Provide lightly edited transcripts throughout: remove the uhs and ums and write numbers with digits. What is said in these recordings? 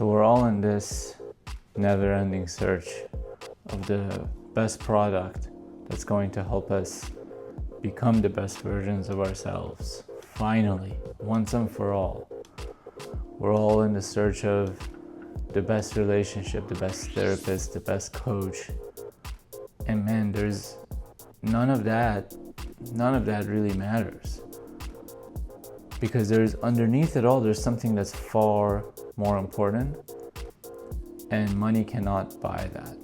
So we're all in this never-ending search of the best product that's going to help us become the best versions of ourselves. Finally, once and for all, we're all in the search of the best relationship, the best therapist, the best coach. And man, there's none of that really matters. Because there's underneath it all, there's something that's far more important, and money cannot buy that.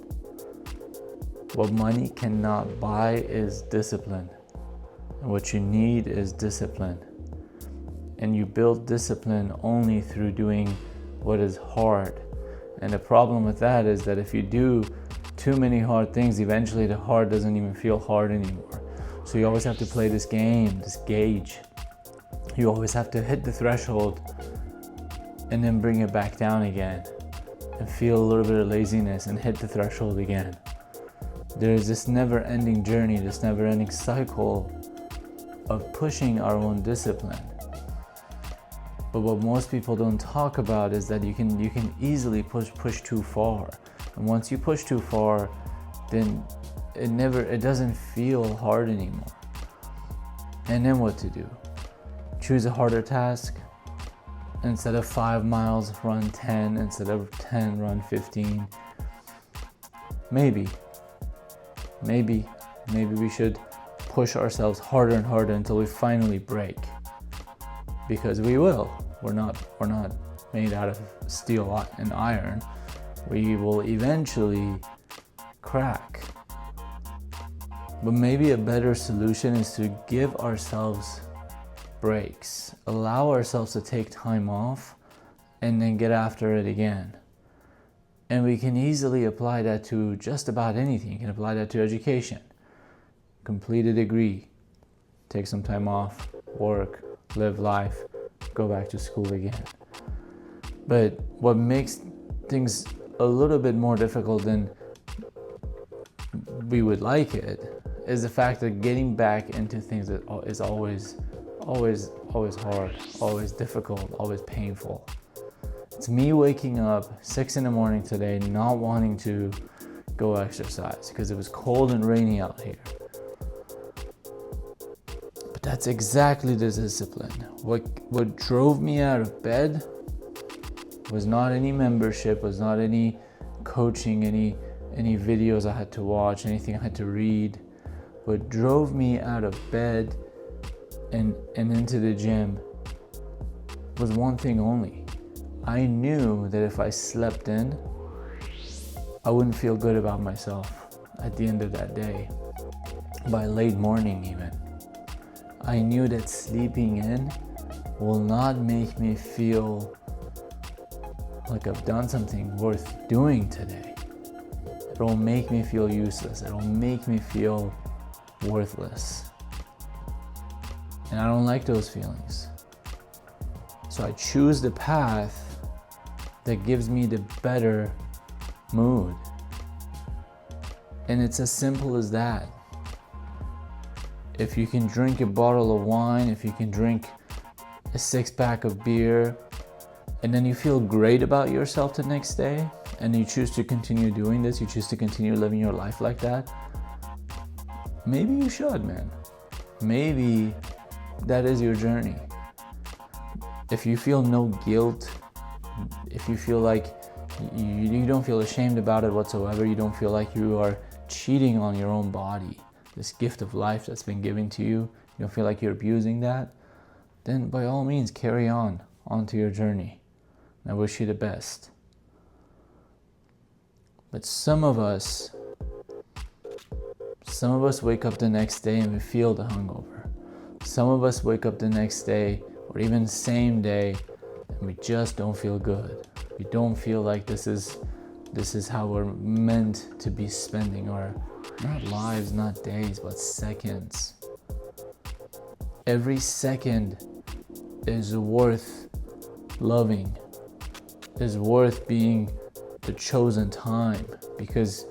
What money cannot buy is discipline. And what you need is discipline. And you build discipline only through doing what is hard. And the problem with that is that if you do too many hard things, eventually the hard doesn't even feel hard anymore. So you always have to play this game, this gauge. You always have to hit the threshold and then bring it back down again and feel a little bit of laziness and hit the threshold again. There's this never-ending journey, this never-ending cycle of pushing our own discipline. But what most people don't talk about is that you can easily push too far. And once you push too far, then it doesn't feel hard anymore. And then what to do? Choose a harder task. Instead of 5 miles, run 10. Instead of 10, run 15. Maybe we should push ourselves harder and harder until we finally break. Because we will. We're not made out of steel and iron. We will eventually crack. But maybe a better solution is to give ourselves breaks. Allow ourselves to take time off and then get after it again. And we can easily apply that to just about anything. You can apply that to education. Complete a degree. Take some time off. Work. Live life. Go back to school again. But what makes things a little bit more difficult than we would like it is the fact that getting back into things is always hard, always difficult, always painful. It's me waking up 6 a.m. today not wanting to go exercise because it was cold and rainy out here. But that's exactly the discipline. What drove me out of bed was not any membership, was not any coaching, any videos I had to watch, anything I had to read. What drove me out of bed and into the gym was one thing only. I knew that if I slept in, I wouldn't feel good about myself at the end of that day, by late morning even. I knew that sleeping in will not make me feel like I've done something worth doing today. It'll make me feel useless. It'll make me feel worthless. And I don't like those feelings. So I choose the path that gives me the better mood. And it's as simple as that. If you can drink a bottle of wine, if you can drink a 6-pack of beer, and then you feel great about yourself the next day, and you choose to continue doing this, you choose to continue living your life like that, maybe you should, man. Maybe that is your journey. If you feel no guilt, if you feel like you don't feel ashamed about it whatsoever, you don't feel like you are cheating on your own body, this gift of life that's been given to you, you don't feel like you're abusing that, then by all means carry onto your journey. I wish you the best. But some of us wake up the next day and we feel the hangover. Some of us wake up the next day or even same day and we just don't feel good. We don't feel like this is how we're meant to be spending our, not lives, not days, but seconds. Every second is worth loving, is worth being the chosen time, because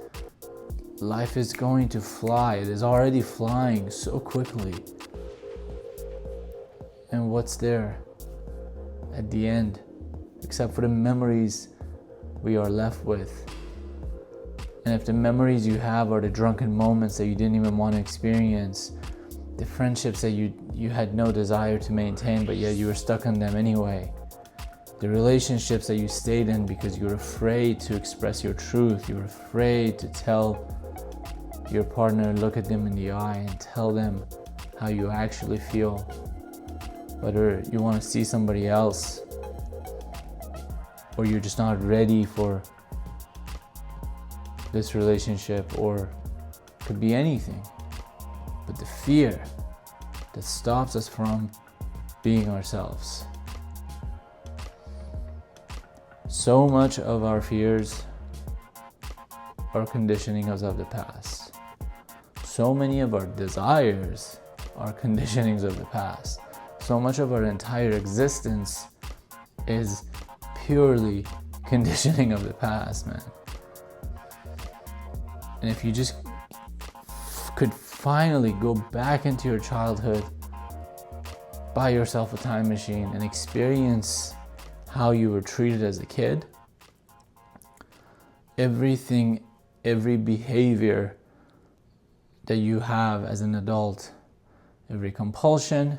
life is going to fly. It is already flying so quickly. And what's there at the end, except for the memories we are left with. And if the memories you have are the drunken moments that you didn't even want to experience, the friendships that you had no desire to maintain, but yet you were stuck in them anyway, the relationships that you stayed in because you were afraid to express your truth, you were afraid to tell your partner, look at them in the eye and tell them how you actually feel, whether you want to see somebody else or you're just not ready for this relationship, or could be anything. But the fear that stops us from being ourselves. So much of our fears are conditionings of the past. So many of our desires are conditionings of the past. So much of our entire existence is purely conditioning of the past, man. And if you just could finally go back into your childhood, buy yourself a time machine and experience how you were treated as a kid, everything, every behavior that you have as an adult, every compulsion,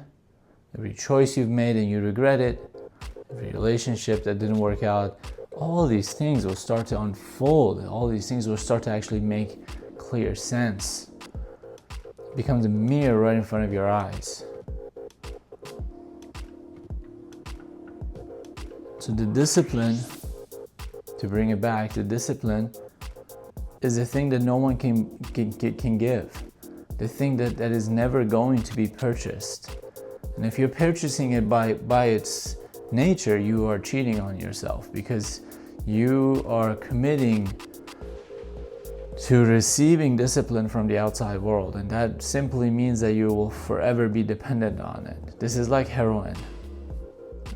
every choice you've made and you regret it, every relationship that didn't work out, all these things will start to unfold. All these things will start to actually make clear sense. It becomes a mirror right in front of your eyes. So the discipline, to bring it back, the discipline is a thing that no one can give. The thing that is never going to be purchased. And if you're purchasing it by its nature, you are cheating on yourself, because you are committing to receiving discipline from the outside world, and that simply means that you will forever be dependent on it. This is like heroin.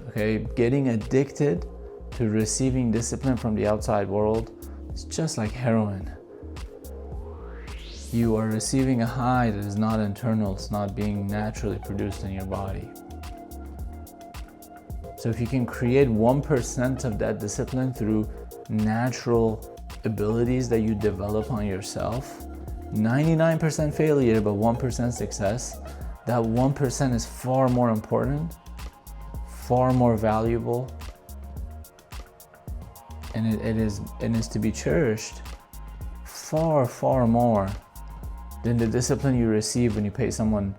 Okay, getting addicted to receiving discipline from the outside world is just like heroin. You are receiving a high that is not internal, it's not being naturally produced in your body. So if you can create 1% of that discipline through natural abilities that you develop on yourself, 99% failure but 1% success, that 1% is far more important, far more valuable, and it is to be cherished far more than the discipline you receive when you pay someone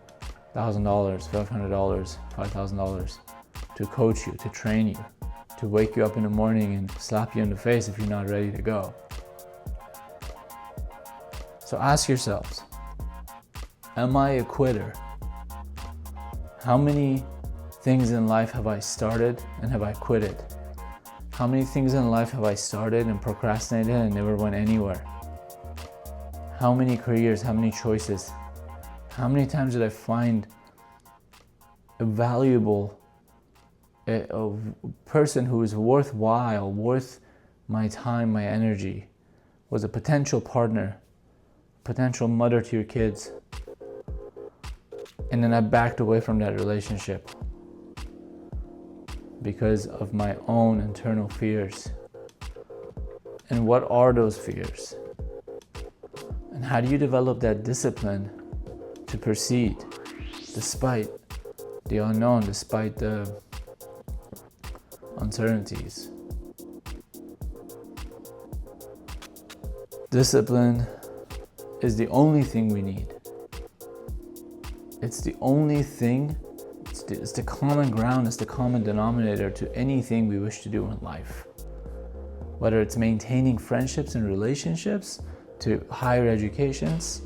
$1,000, $500, $5,000 to coach you, to train you, to wake you up in the morning and slap you in the face if you're not ready to go. So ask yourselves, am I a quitter? How many things in life have I started and have I quitted? How many things in life have I started and procrastinated and never went anywhere? How many careers, how many choices? How many times did I find a valuable a person who is worthwhile, worth my time, my energy, was a potential partner, potential mother to your kids, and then I backed away from that relationship because of my own internal fears. And what are those fears? And how do you develop that discipline to proceed despite the unknown, despite the uncertainties? Discipline is the only thing we need. It's the only thing, it's the common ground, it's the common denominator to anything we wish to do in life. Whether it's maintaining friendships and relationships, to higher educations,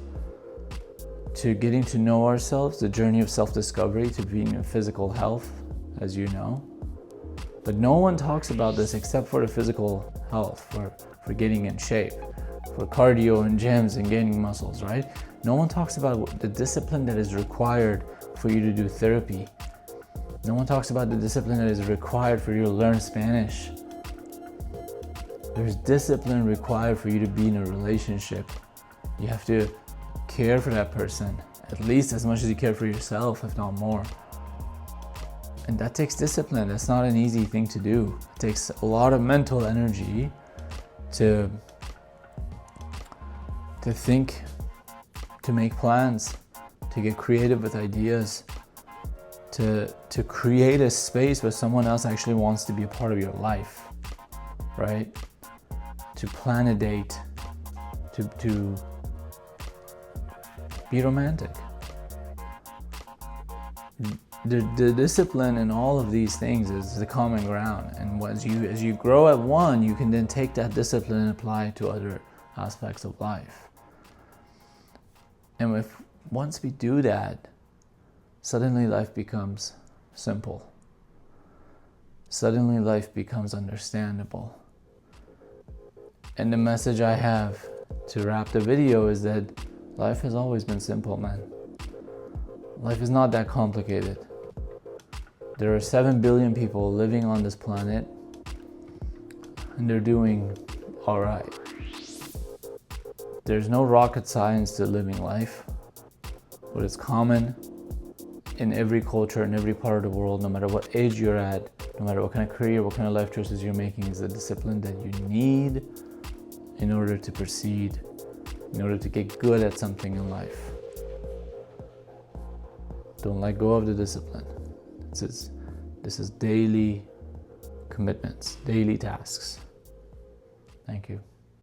to getting to know ourselves, the journey of self-discovery, to being in physical health, as you know. But no one talks about this except for the physical health, for getting in shape, for cardio and gyms and gaining muscles, right? No one talks about the discipline that is required for you to do therapy. No one talks about the discipline that is required for you to learn Spanish. There's discipline required for you to be in a relationship. You have to care for that person, at least as much as you care for yourself, if not more. And that takes discipline. That's not an easy thing to do. It takes a lot of mental energy to think, to make plans, to get creative with ideas, to create a space where someone else actually wants to be a part of your life, right? To plan a date, to be romantic. The discipline in all of these things is the common ground, and as you grow at one, you can then take that discipline and apply it to other aspects of life. And once we do that, suddenly life becomes simple. Suddenly life becomes understandable. And the message I have to wrap the video is that life has always been simple, man. Life is not that complicated. There are 7 billion people living on this planet, and they're doing all right. There's no rocket science to living life, but it's common in every culture, in every part of the world, no matter what age you're at, no matter what kind of career, what kind of life choices you're making, is the discipline that you need in order to proceed, in order to get good at something in life. Don't let go of the discipline. This is daily commitments, daily tasks. Thank you.